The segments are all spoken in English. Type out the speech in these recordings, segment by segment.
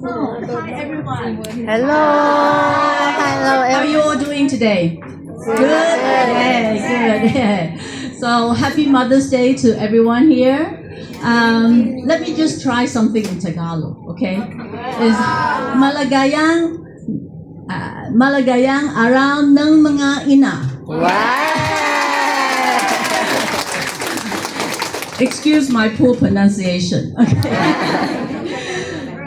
Hi everyone. Hello. Hello. How are you all doing today? Good. Yeah, good. So happy Mother's Day to everyone here. Let me just try something in Tagalog, okay? Is maligayang araw ng mga ina. Wow. Excuse my poor pronunciation. Okay.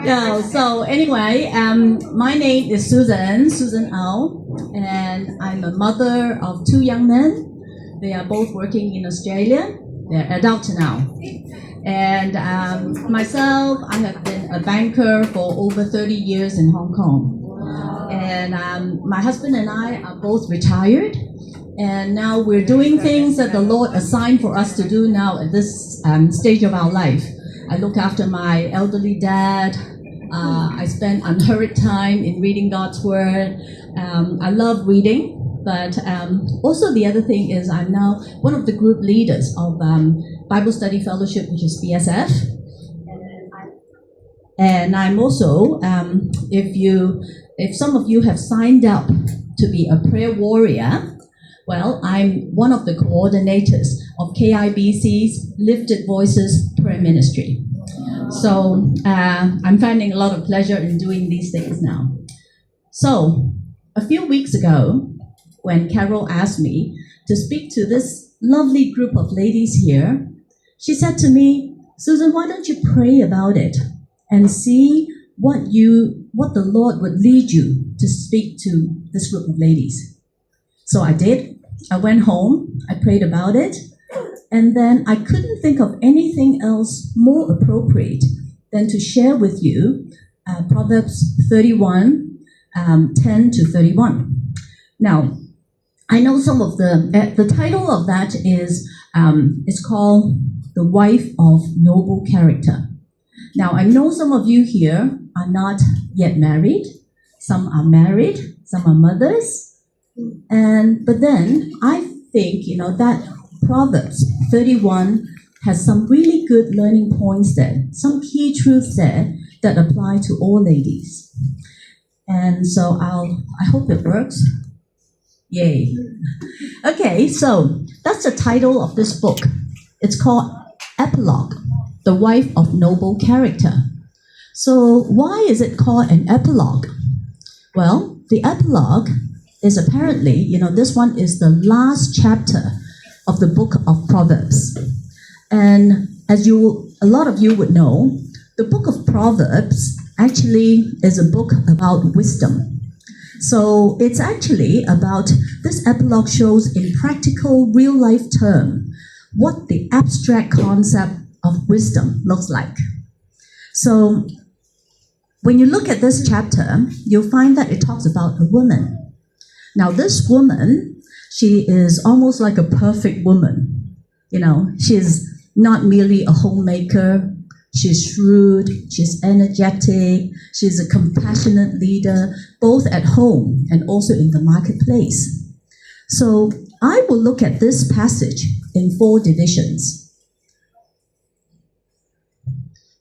Yeah, so anyway, my name is Susan Au, and I'm a mother of two young men. They are both working in Australia. They're adults now. And myself, I have been a banker for over 30 years in Hong Kong. And my husband and I are both retired. And now we're doing things that the Lord assigned for us to do now at this stage of our life. I look after my elderly dad. I spend unhurried time in reading God's Word. I love reading, but also the other thing is I'm now one of the group leaders of Bible Study Fellowship, which is BSF. And I'm also, if some of you have signed up to be a prayer warrior, well, I'm one of the coordinators of KIBC's Lifted Voices Prayer Ministry. So I'm finding a lot of pleasure in doing these things now. So a few weeks ago, when Carol asked me to speak to this lovely group of ladies here, she said to me, Susan, why don't you pray about it and see what the Lord would lead you to speak to this group of ladies. So I did. I went home, I prayed about it, and then I couldn't think of anything else more appropriate than to share with you Proverbs 31, 10 to 31. Now, I know some of the title of that is called The Wife of Noble Character. Now, I know some of you here are not yet married. Some are married, some are mothers. But then I think, that Proverbs 31 has some really good learning points there, some key truths there that apply to all ladies. And so I hope it works. Yay. Okay, so that's the title of this book. It's called Epilogue, The Wife of Noble Character. So why is it called an epilogue? Well, the epilogue is apparently, this one is the last chapter of the book of Proverbs. And as a lot of you would know, the book of Proverbs actually is a book about wisdom. So it's actually about, this epilogue shows in practical, real-life terms what the abstract concept of wisdom looks like. So when you look at this chapter, you'll find that it talks about a woman. Now, this woman, she is almost like a perfect woman. She's not merely a homemaker. She's shrewd, she's energetic, she's a compassionate leader, both at home and also in the marketplace. So I will look at this passage in 4 divisions.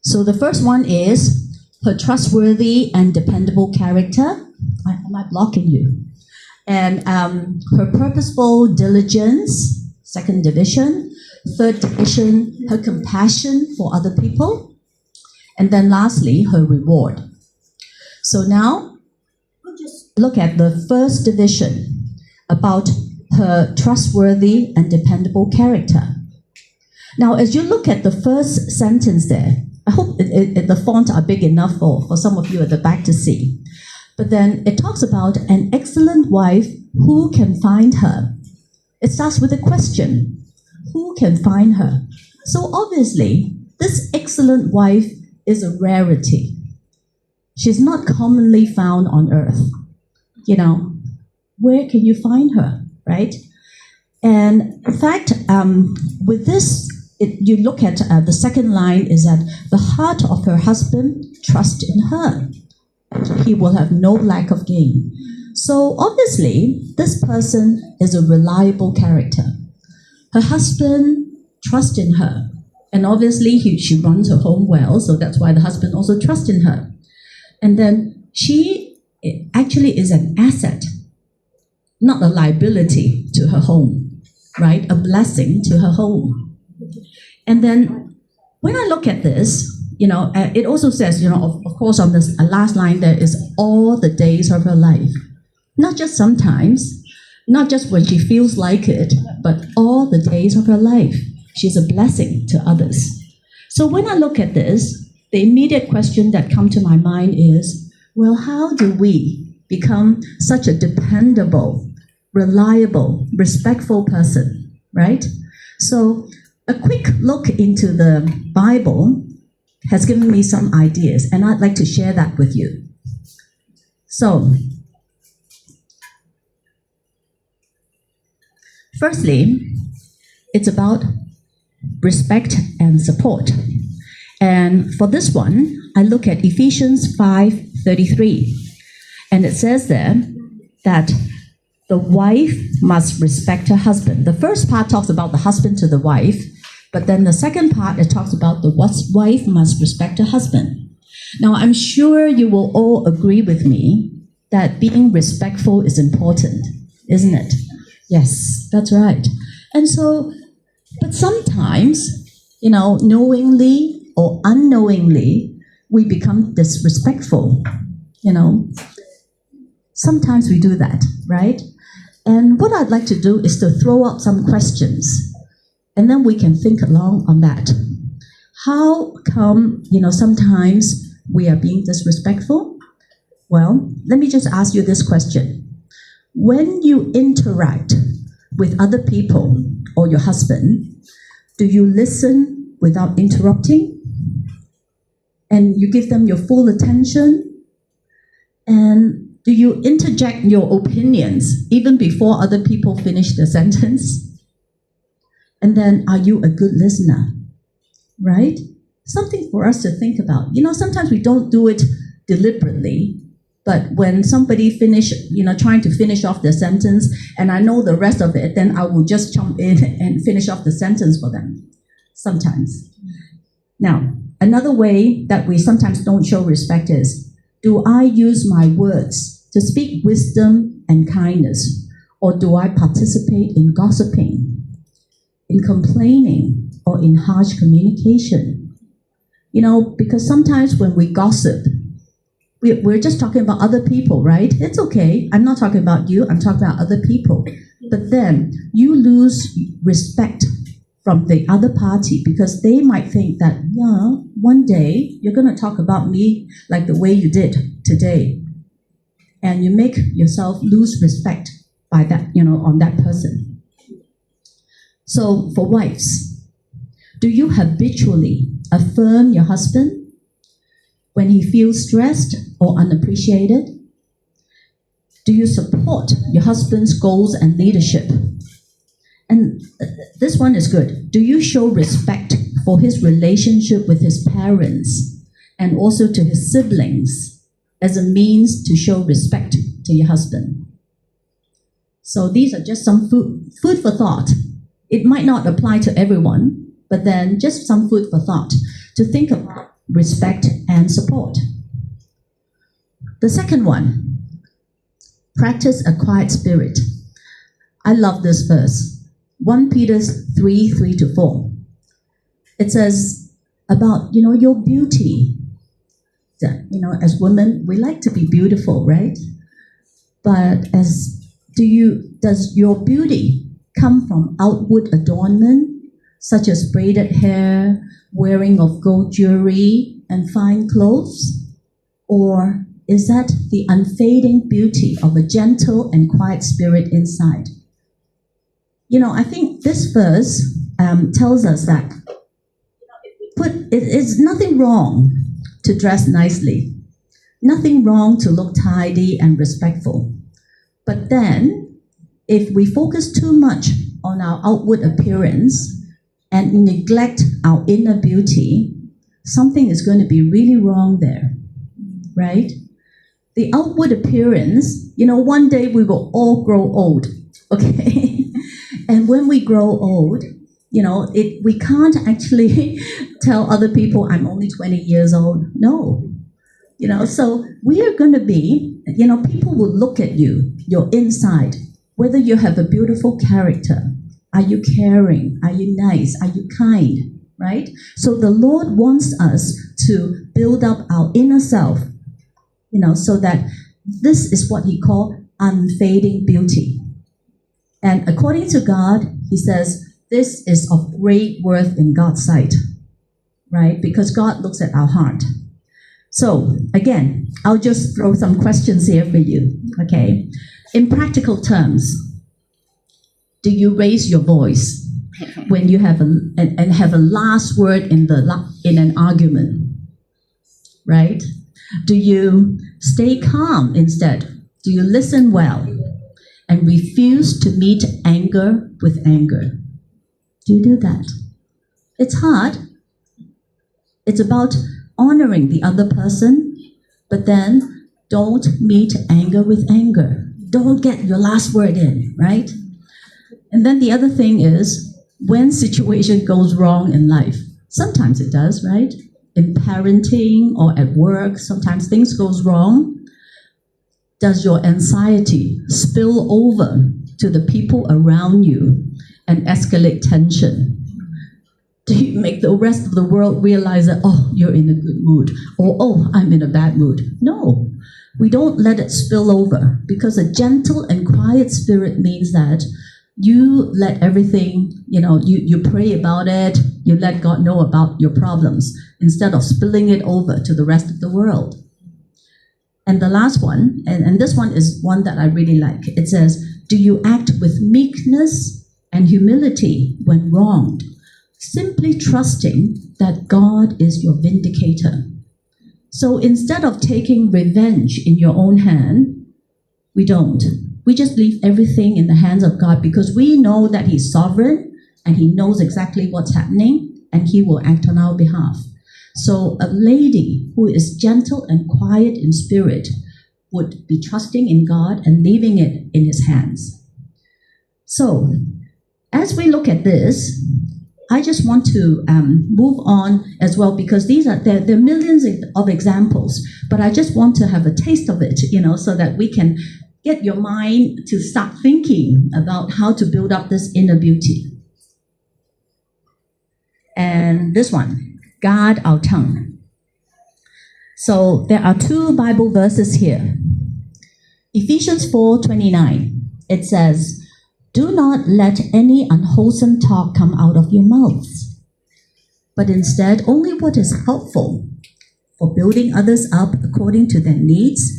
So the first one is her trustworthy and dependable character. Am I blocking you? And her purposeful diligence, second division. Third division, her compassion for other people. And then lastly, her reward. So now, we'll just look at the first division about her trustworthy and dependable character. Now, as you look at the first sentence there, I hope the fonts are big enough for some of you at the back to see. But then it talks about an excellent wife, who can find her? It starts with a question. Who can find her? So obviously, this excellent wife is a rarity. She's not commonly found on earth. Where can you find her, right? And in fact, with this, you look at the second line is that the heart of her husband trusts in her. He will have no lack of gain. So obviously, this person is a reliable character. Her husband trusts in her. And obviously, she runs her home well, so that's why the husband also trusts in her. And then she actually is an asset, not a liability to her home, right? A blessing to her home. And then when I look at this, it also says, of course, on this last line, there is all the days of her life. Not just sometimes, not just when she feels like it, but all the days of her life. She's a blessing to others. So when I look at this, the immediate question that comes to my mind is, well, how do we become such a dependable, reliable, respectful person, right? So a quick look into the Bible has given me some ideas, and I'd like to share that with you. So, firstly, it's about respect and support. And for this one, I look at Ephesians 5:33. And it says there that the wife must respect her husband. The first part talks about the husband to the wife, but then the second part, it talks about the wife must respect her husband. Now, I'm sure you will all agree with me that being respectful is important, isn't it? Yes, that's right. And so, but sometimes, knowingly or unknowingly, we become disrespectful, Sometimes we do that, right? And what I'd like to do is to throw out some questions, and then we can think along on that. How come, sometimes we are being disrespectful? Well, let me just ask you this question. When you interact with other people or your husband, do you listen without interrupting? And you give them your full attention? And do you interject your opinions even before other people finish the sentence? And then, are you a good listener? Right? Something for us to think about. Sometimes we don't do it deliberately, but when somebody trying to finish off the sentence, and I know the rest of it, then I will just jump in and finish off the sentence for them. Sometimes. Now, another way that we sometimes don't show respect is, do I use my words to speak wisdom and kindness, or do I participate in gossiping, in complaining, or in harsh communication? Because sometimes when we gossip, we're just talking about other people, right? It's okay. I'm not talking about you. I'm talking about other people. But then you lose respect from the other party because they might think that, one day you're going to talk about me like the way you did today. And you make yourself lose respect by that, on that person. So for wives, do you habitually affirm your husband when he feels stressed or unappreciated? Do you support your husband's goals and leadership? And this one is good. Do you show respect for his relationship with his parents and also to his siblings as a means to show respect to your husband? So these are just some food for thought. It might not apply to everyone, but then just some food for thought to think about respect and support. The second one, practice a quiet spirit. I love this verse. 1 Peter 3:3-4. It says about, your beauty. That, as women, we like to be beautiful, right? But does your beauty come from outward adornment, such as braided hair, wearing of gold jewelry, and fine clothes? Or is that the unfading beauty of a gentle and quiet spirit inside? I think this verse tells us that it's nothing wrong to dress nicely, nothing wrong to look tidy and respectful. But then, if we focus too much on our outward appearance and neglect our inner beauty, something is going to be really wrong there, right? The outward appearance, one day we will all grow old, okay? And when we grow old, we can't actually tell other people I'm only 20 years old. No. So we are going to be, people will look at you, your inside, whether you have a beautiful character. Are you caring? Are you nice? Are you kind? Right? So the Lord wants us to build up our inner self, so that this is what He called unfading beauty. And according to God, He says, this is of great worth in God's sight, right? Because God looks at our heart. So, again, I'll just throw some questions here for you, okay? In practical terms, do you raise your voice when you have a last word in an argument, right? Do you stay calm instead? Do you listen well and refuse to meet anger with anger? Do you do that? It's hard. It's about honoring the other person, but then don't meet anger with anger. Don't get your last word in, right? And then the other thing is, when situation goes wrong in life, sometimes it does, right? In parenting or at work, sometimes things goes wrong. Does your anxiety spill over to the people around you and escalate tension? Do you make the rest of the world realize that, oh, you're in a good mood, or oh, I'm in a bad mood? No, we don't let it spill over, because a gentle and quiet spirit means that you let everything, you pray about it, you let God know about your problems, instead of spilling it over to the rest of the world. And the last one, and this one is one that I really like. It says, do you act with meekness and humility when wronged, simply trusting that God is your vindicator? So instead of taking revenge in your own hand, we don't. We just leave everything in the hands of God, because we know that He's sovereign and He knows exactly what's happening and He will act on our behalf. So a lady who is gentle and quiet in spirit would be trusting in God and leaving it in His hands. So as we look at this, I just want to move on as well, because there are millions of examples, but I just want to have a taste of it, so that we can get your mind to start thinking about how to build up this inner beauty. And this one, guard our tongue. So there are two Bible verses here. Ephesians 4:29, it says, do not let any unwholesome talk come out of your mouths, but instead only what is helpful for building others up according to their needs,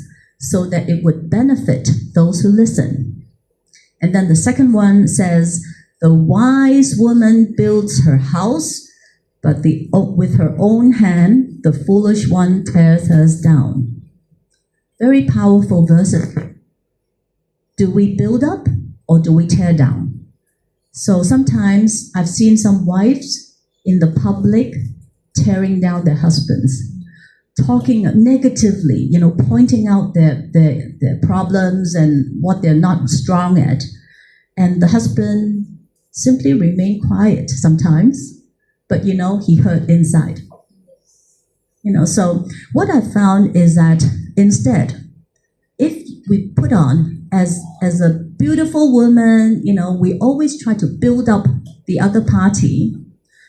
so that it would benefit those who listen. And then the second one says, the wise woman builds her house, but with her own hand, the foolish one tears hers down. Very powerful verses. Do we build up or do we tear down? So sometimes I've seen some wives in the public tearing down their husbands, talking negatively, pointing out their problems and what they're not strong at. And the husband simply remained quiet sometimes, but he hurt inside. So what I found is that instead, if we put on as a beautiful woman, we always try to build up the other party.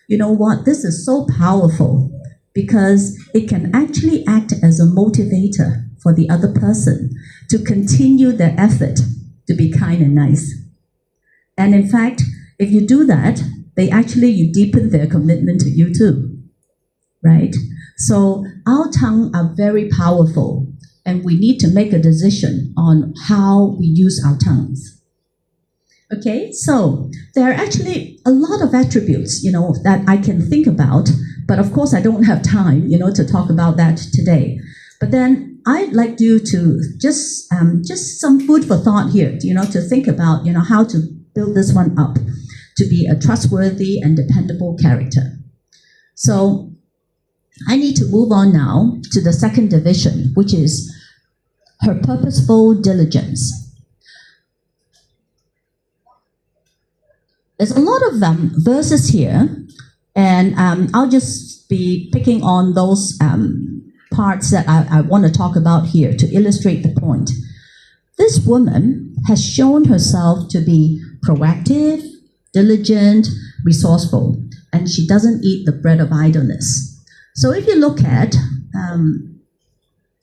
You know what? This is so powerful, because it can actually act as a motivator for the other person to continue their effort to be kind and nice. And in fact, if you do that, you deepen their commitment to you too, right? So our tongue are very powerful, and we need to make a decision on how we use our tongues. Okay, so there are actually a lot of attributes, that I can think about, but of course I don't have time, to talk about that today. But then I'd like you to just some food for thought here, to think about, how to build this one up to be a trustworthy and dependable character. So I need to move on now to the second division, which is her purposeful diligence. There's a lot of verses here, and I'll just be picking on those parts that I want to talk about here to illustrate the point. This woman has shown herself to be proactive, diligent, resourceful, and she doesn't eat the bread of idleness. So if you look at,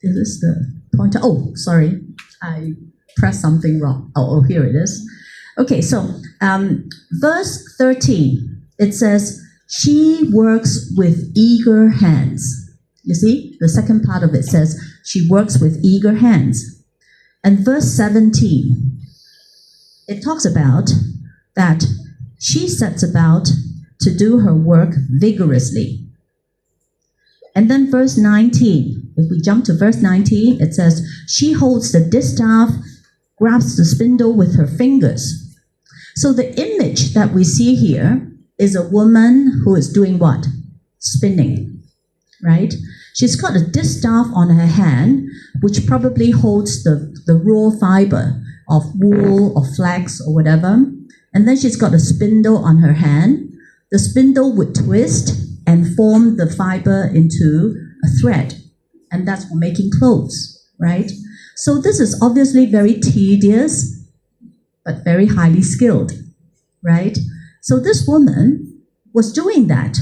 is this the pointer? Oh, sorry, I pressed something wrong. Oh, here it is. Okay, so verse 13, it says, she works with eager hands. You see, the second part of it says, she works with eager hands. And verse 17, it talks about that she sets about to do her work vigorously. And then verse 19, if we jump to verse 19, it says, she holds the distaff, grasps the spindle with her fingers. So the image that we see here is a woman who is doing what? Spinning, right? She's got a distaff on her hand, which probably holds the raw fiber of wool or flax or whatever. And then she's got a spindle on her hand. The spindle would twist and form the fiber into a thread. And that's for making clothes, right? So this is obviously very tedious, but very highly skilled, right? So this woman was doing that.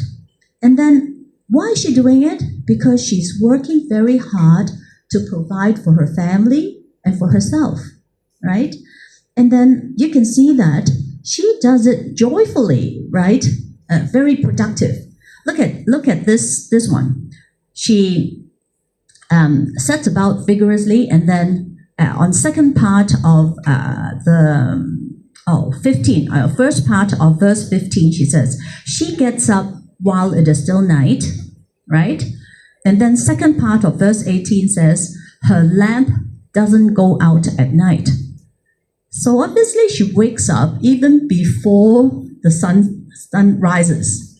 And then why is she doing it? Because she's working very hard to provide for her family and for herself, right? And then you can see that she does it joyfully, right? Very productive. Look at this one. She sets about vigorously, and then on second part of first part of verse 15, she says, she gets up while it is still night, right? And then second part of verse 18 says, her lamp doesn't go out at night. So obviously she wakes up even before the sun rises.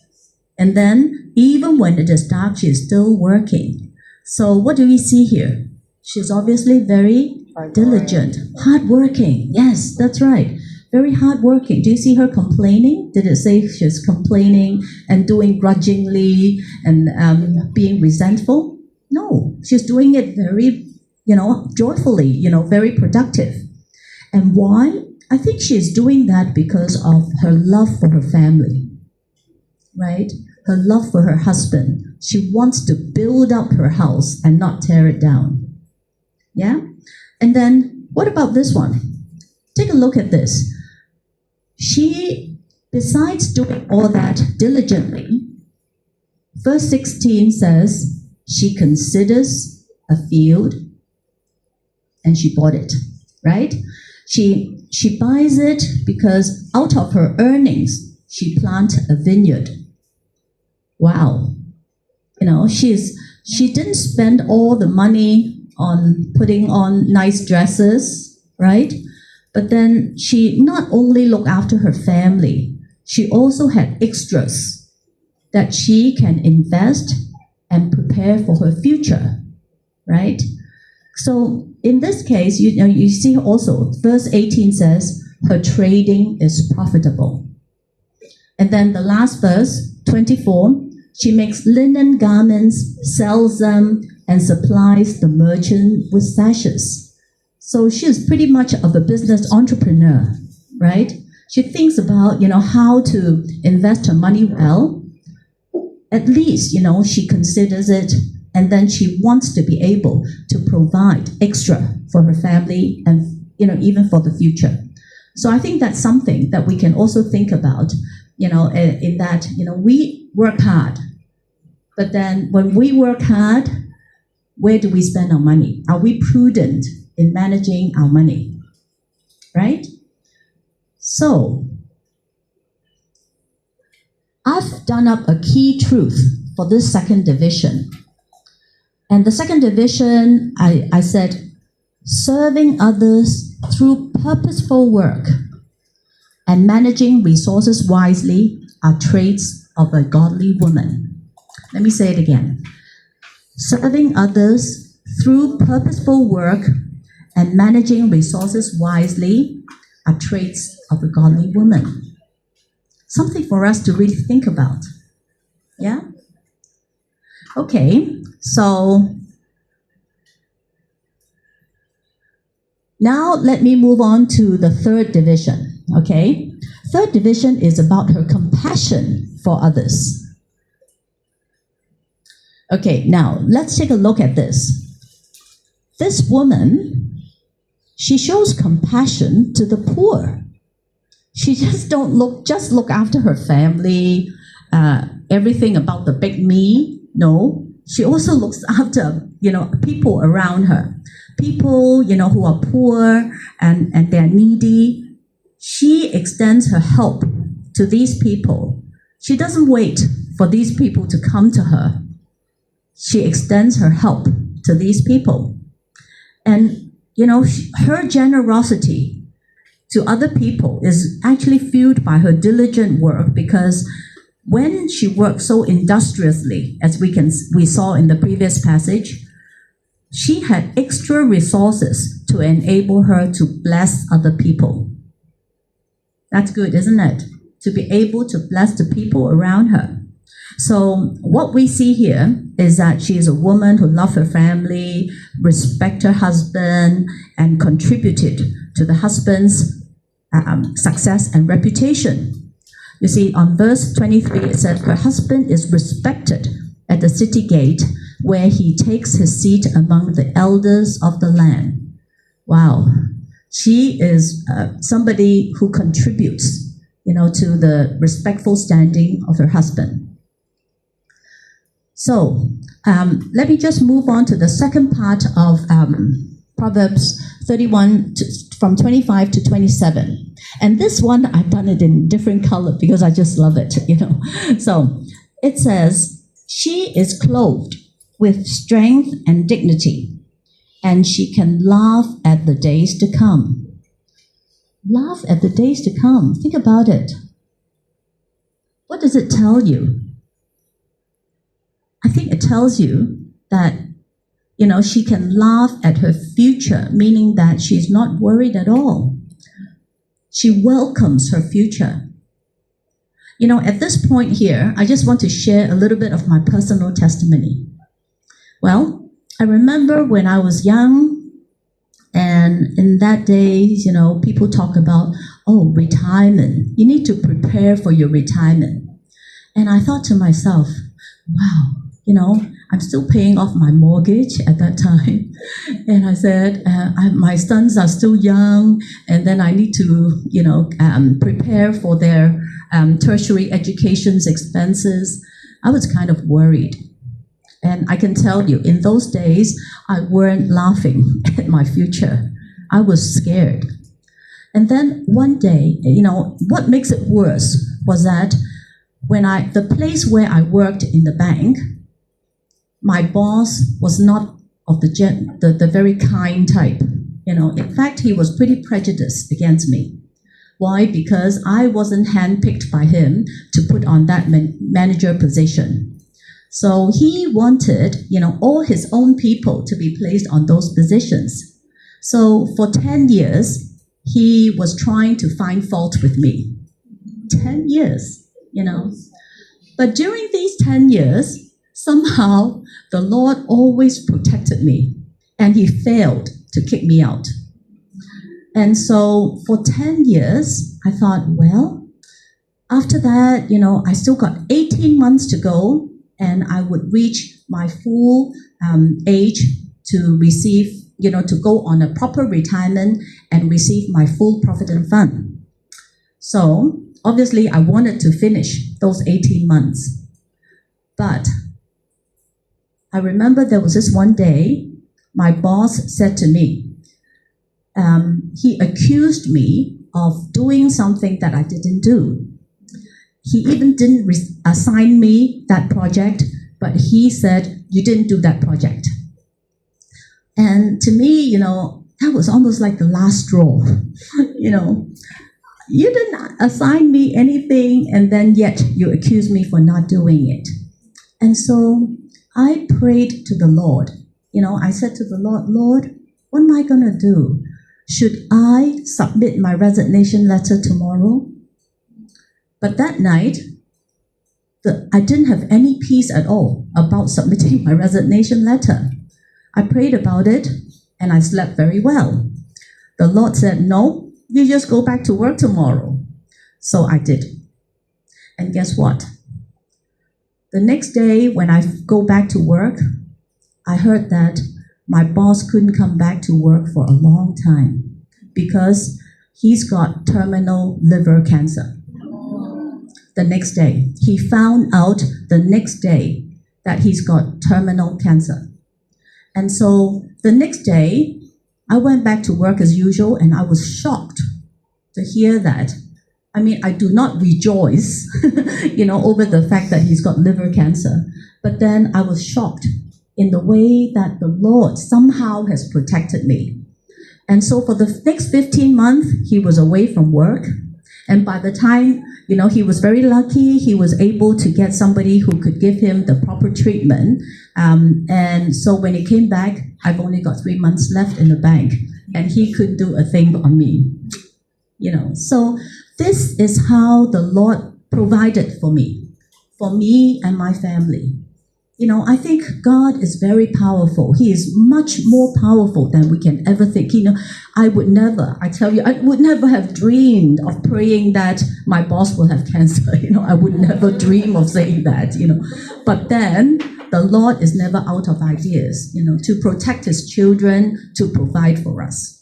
And then even when it is dark, she is still working. So what do we see here? She's obviously very diligent, hardworking. Yes, that's right. Very hardworking. Do you see her complaining? Did it say she's complaining and doing grudgingly and being resentful? No, she's doing it very, joyfully, very productive. And why? I think she's doing that because of her love for her family, right? Her love for her husband. She wants to build up her house and not tear it down. Yeah? And then, what about this one? Take a look at this. She, besides doing all that diligently, verse 16 says, she considers a field and she bought it, right? She buys it because out of her earnings, she planted a vineyard. Wow. She didn't spend all the money on putting on nice dresses, right? But then she not only looked after her family, she also had extras that she can invest and prepare for her future, right? So in this case, you see also, verse 18 says, her trading is profitable. And then the last verse, 24, she makes linen garments, sells them, and supplies the merchant with sashes. So she's pretty much of a business entrepreneur, right? She thinks about, how to invest her money well. At least, she considers it, and then she wants to be able to provide extra for her family and, even for the future. So I think that's something that we can also think about, in that, we work hard. But then when we work hard, where do we spend our money? Are we prudent in managing our money? Right? So, I've done up a key truth for this second division. And the second division, I said, serving others through purposeful work and managing resources wisely are traits of a godly woman. Let me say it again. Serving others through purposeful work and managing resources wisely are traits of a godly woman. Something for us to really think about. Yeah? Okay, so Now let me move on to the third division, okay? Third division is about her compassion for others. Okay, now let's take a look at this. This woman, she shows compassion to the poor. She just look after her family, everything about the big me. No, she also looks after, people around her. People, who are poor and they're needy. She extends her help to these people. She doesn't wait for these people to come to her. She extends her help to these people. And, her generosity to other people is actually fueled by her diligent work, because when she worked so industriously, as we saw in the previous passage, she had extra resources to enable her to bless other people. That's good, isn't it? To be able to bless the people around her. So what we see here is that she is a woman who loved her family, respected her husband, and contributed to the husband's success and reputation. You see, on verse 23, it said, her husband is respected at the city gate, where he takes his seat among the elders of the land. Wow. She is somebody who contributes, to the respectful standing of her husband. So let me just move on to the second part of Proverbs 31 from 25 to 27. And this one, I've done it in different color because I just love it, So it says, she is clothed with strength and dignity, and she can laugh at the days to come. Laugh at the days to come. Think about it. What does it tell you? I think it tells you that, she can laugh at her future, meaning that she's not worried at all. She welcomes her future. At this point here, I just want to share a little bit of my personal testimony. Well, I remember when I was young, and in that days, people talk about, retirement. You need to prepare for your retirement. And I thought to myself, wow, I'm still paying off my mortgage at that time. And I said, my sons are still young, and then I need to, prepare for their tertiary education's expenses. I was kind of worried. And I can tell you, in those days, I weren't laughing at my future. I was scared. And then one day, what makes it worse was that when the place where I worked in the bank, my boss was not of the very kind type. In fact, he was pretty prejudiced against me. Why? Because I wasn't handpicked by him to put on that manager position. So he wanted, all his own people to be placed on those positions. So for 10 years, he was trying to find fault with me. 10 years, But during these 10 years, somehow the Lord always protected me, and he failed to kick me out. And so for 10 years, I thought, well, after that, I still got 18 months to go, and I would reach my full age to receive, to go on a proper retirement and receive my full provident fund. So obviously I wanted to finish those 18 months. But I remember there was this one day, my boss said to me, he accused me of doing something that I didn't do. He even didn't assign me that project, but he said, you didn't do that project. And to me, that was almost like the last straw. You didn't assign me anything, and then yet you accuse me for not doing it. And so I prayed to the Lord. I said to the Lord, Lord, what am I going to do? Should I submit my resignation letter tomorrow? But that night, I didn't have any peace at all about submitting my resignation letter. I prayed about it, and I slept very well. The Lord said, no, you just go back to work tomorrow. So I did. And guess what? The next day when I go back to work, I heard that my boss couldn't come back to work for a long time because he's got terminal liver cancer. The next day, he found out the next day that he's got terminal cancer. And so the next day, I went back to work as usual and I was shocked to hear that. I mean, I do not rejoice, over the fact that he's got liver cancer. But then I was shocked in the way that the Lord somehow has protected me. And so for the next 15 months, he was away from work. And by the time, he was very lucky, he was able to get somebody who could give him the proper treatment. And so when he came back, I've only got 3 months left in the bank. And he couldn't do a thing on me. So this is how the Lord provided for me and my family. I think God is very powerful. He is much more powerful than we can ever think. I would never have dreamed of praying that my boss will have cancer. I would never dream of saying that, But then the Lord is never out of ideas, to protect his children, to provide for us.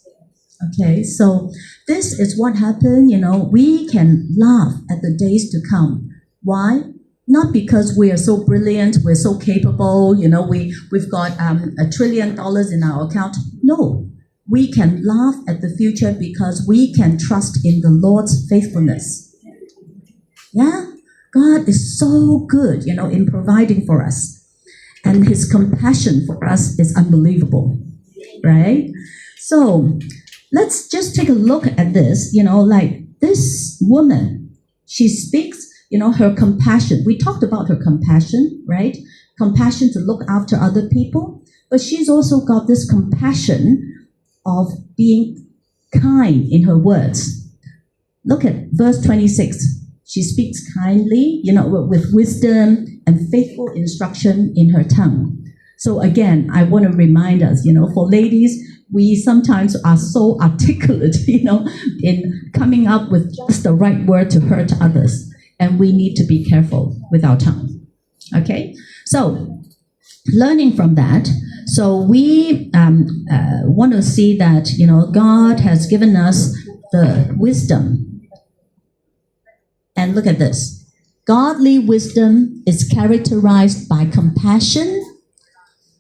Okay, so this is what happened, we can laugh at the days to come. Why? Not because we are so brilliant, we're so capable, we've got $1 trillion in our account. No, we can laugh at the future because we can trust in the Lord's faithfulness. Yeah, God is so good, in providing for us. And his compassion for us is unbelievable, right? So let's just take a look at this, like this woman, she speaks, her compassion. We talked about her compassion, right? Compassion to look after other people. But she's also got this compassion of being kind in her words. Look at verse 26. She speaks kindly, with wisdom and faithful instruction in her tongue. So again, I want to remind us, for ladies, we sometimes are so articulate, in coming up with just the right word to hurt others. And we need to be careful with our tongue. Okay? So, learning from that, so we want to see that, God has given us the wisdom. And look at this. Godly wisdom is characterized by compassion,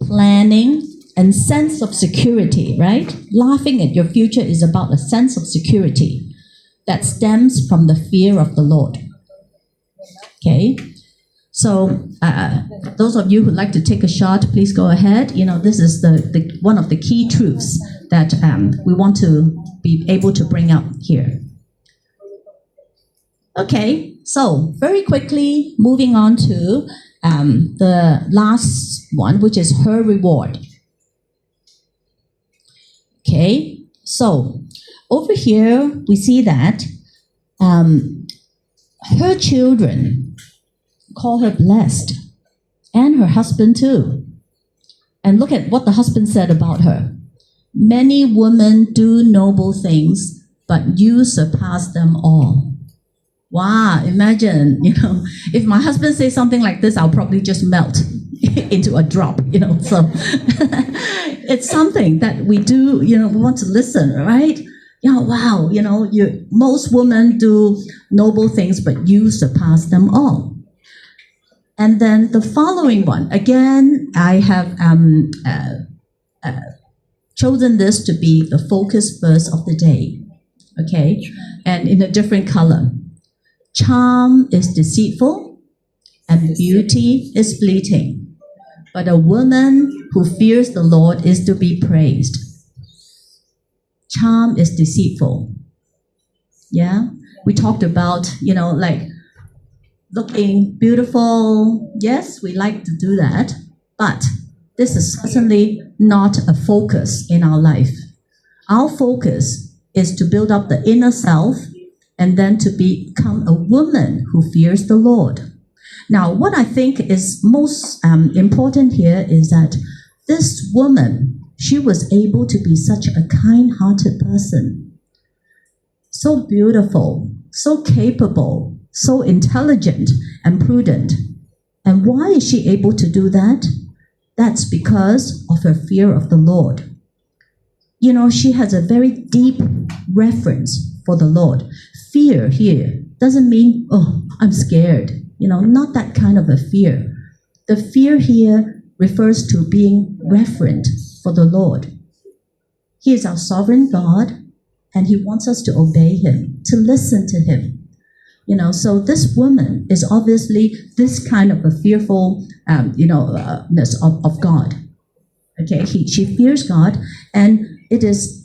planning, and sense of security, right? Laughing at your future is about a sense of security that stems from the fear of the Lord. Okay, so those of you who'd like to take a shot, please go ahead. This is the one of the key truths that we want to be able to bring up here. Okay, so very quickly, moving on to the last one, which is her reward. Okay, so over here, we see that her children call her blessed, and her husband too. And look at what the husband said about her. Many women do noble things, but you surpass them all. Wow, imagine, if my husband says something like this, I'll probably just melt into a drop, so it's something that we do, we want to listen, right? Yeah, wow, most women do noble things, but you surpass them all. And then the following one, again, I have chosen this to be the focus verse of the day, okay? And in a different color. Charm is deceitful, and beauty is fleeting. But a woman who fears the Lord is to be praised. Charm is deceitful. Yeah? We talked about, like looking beautiful. Yes, we like to do that. But this is certainly not a focus in our life. Our focus is to build up the inner self and then to become a woman who fears the Lord. Now, what I think is most important here is that this woman she was able to be such a kind-hearted person. So beautiful, so capable, so intelligent and prudent. And why is she able to do that? That's because of her fear of the Lord. You know, she has a very deep reverence for the Lord. Fear here doesn't mean, oh, I'm scared. You know, not that kind of a fear. The fear here refers to being reverent for the Lord. He is our sovereign God, and He wants us to obey Him, to listen to Him. You know, so this woman is obviously this kind of a fearful, ness of God. Okay, she fears God, and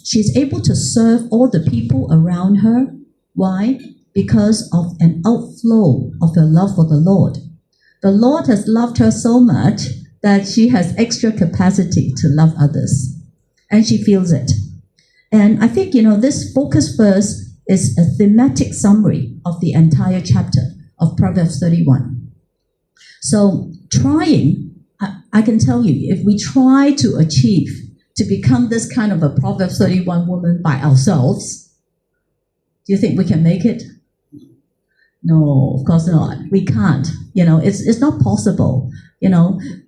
she's able to serve all the people around her. Why? Because of an outflow of her love for the Lord. The Lord has loved her so much that she has extra capacity to love others, and she feels it. And I think, this focus verse is a thematic summary of the entire chapter of Proverbs 31. So I can tell you, if we try to achieve to become this kind of a Proverbs 31 woman by ourselves, do you think we can make it? No, of course not. We can't. It's not possible,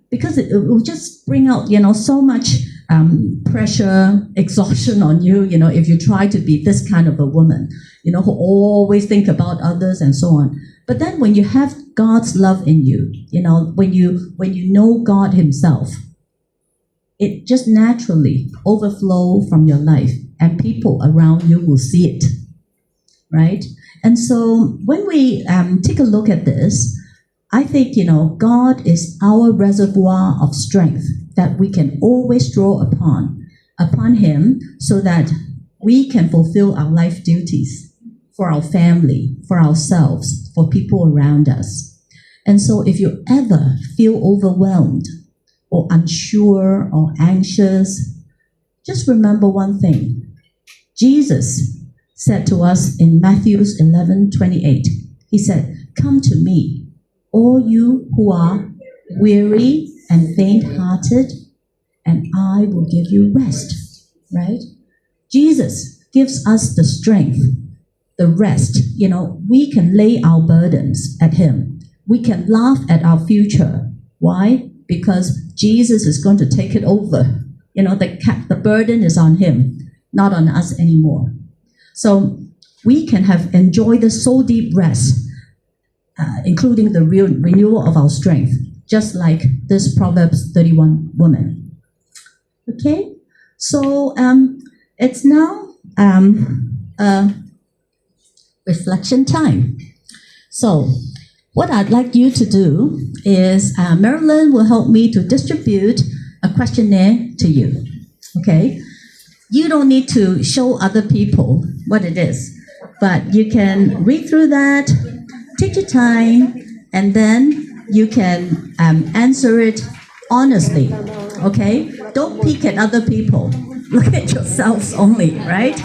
because it will just bring out, so much pressure, exhaustion on you, if you try to be this kind of a woman, who always think about others and so on. But then when you have God's love in you, when you know God Himself, it just naturally overflow from your life, and people around you will see it, right? And so when we take a look at this, I think, God is our reservoir of strength that we can always draw upon Him, so that we can fulfill our life duties for our family, for ourselves, for people around us. And so if you ever feel overwhelmed or unsure or anxious, just remember one thing. Jesus said to us in Matthew 11:28, He said, "Come to me, all you who are weary and faint-hearted, and I will give you rest." Right? Jesus gives us the strength, the rest. We can lay our burdens at Him. We can laugh at our future. Why? Because Jesus is going to take it over. The burden is on Him, not on us anymore. So we can enjoy the soul deep rest, including the renewal of our strength, just like this Proverbs 31 woman. Okay? So it's now reflection time. So what I'd like you to do is Marilyn will help me to distribute a questionnaire to you. Okay? You don't need to show other people what it is, but you can read through that, take your time, and then you can answer it honestly. Okay? Don't peek at other people. Look at yourselves only, right?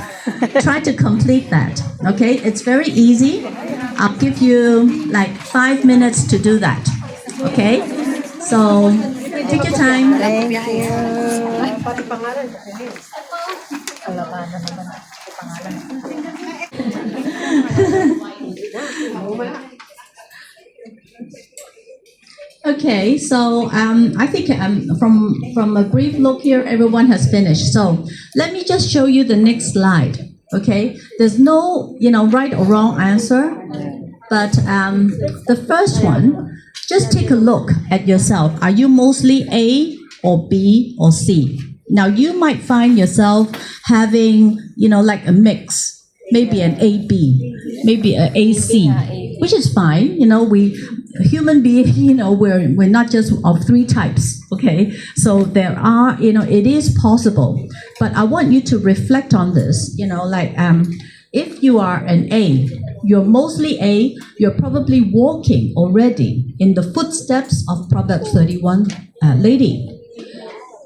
Try to complete that. Okay? It's very easy. I'll give you like 5 minutes to do that. Okay? So take your time. Thank you. Okay, so I think from a brief look here, everyone has finished. So let me just show you the next slide. Okay, there's no right or wrong answer, but the first one, just take a look at yourself. Are you mostly A or B or C? Now you might find yourself having like a mix, maybe an AB, maybe an AC, which is fine. We human being, we're not just of three types, okay? So there are, it is possible. But I want you to reflect on this, if you are an A, you're mostly A, you're probably walking already in the footsteps of Proverbs 31 lady.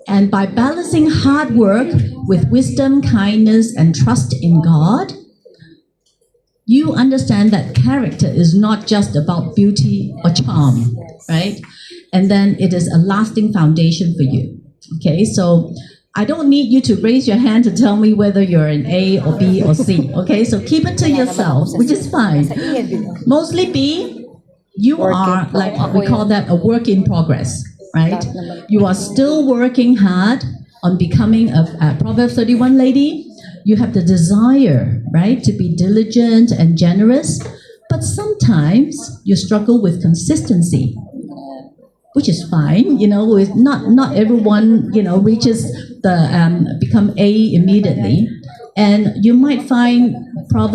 And by balancing hard work with wisdom, kindness, and trust in God, you understand that character is not just about beauty or charm, right? And then it is a lasting foundation for you. Okay, so I don't need you to raise your hand to tell me whether you're an A or B or C. Okay, so keep it to yourself, which is fine. Mostly B, you are like we call that a work in progress, right? You are still working hard on becoming a Proverbs 31 lady. You have the desire, right, to be diligent and generous, but sometimes you struggle with consistency, which is fine. With not everyone reaches the become A immediately, and you might find a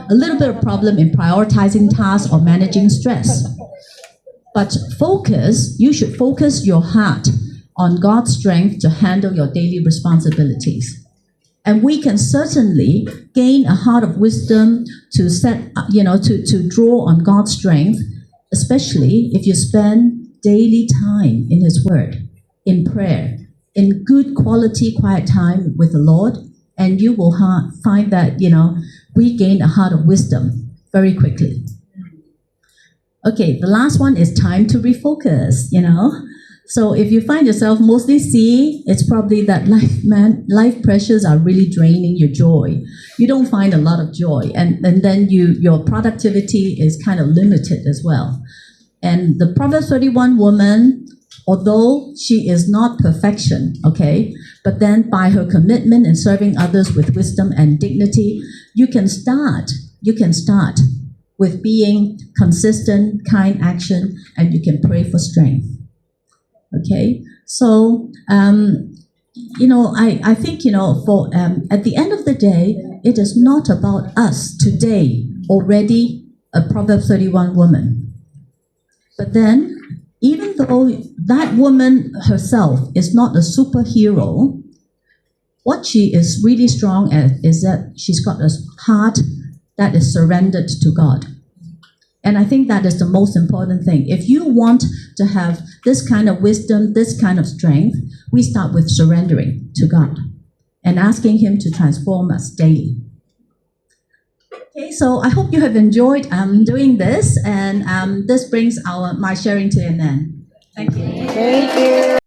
little bit of problem in prioritizing tasks or managing stress. But you should focus your heart on God's strength to handle your daily responsibilities. And we can certainly gain a heart of wisdom to to draw on God's strength, especially if you spend daily time in His Word, in prayer, in good quality quiet time with the Lord, and you will find that, we gain a heart of wisdom very quickly. Okay, the last one is time to refocus, So if you find yourself mostly C, it's probably that life pressures are really draining your joy. You don't find a lot of joy, and then your productivity is kind of limited as well. And the Proverbs 31 woman, although she is not perfection, okay, but then by her commitment in serving others with wisdom and dignity, you can start with being consistent, kind action, and you can pray for strength. Okay, so I think for at the end of the day, it is not about us today already a Proverbs 31 woman, but then even though that woman herself is not a superhero, what she is really strong at is that she's got a heart that is surrendered to God. And I think that is the most important thing. If you want to have this kind of wisdom, this kind of strength, we start with surrendering to God and asking Him to transform us daily. Okay, so I hope you have enjoyed doing this, and this brings my sharing to an end. Thank you. Thank you.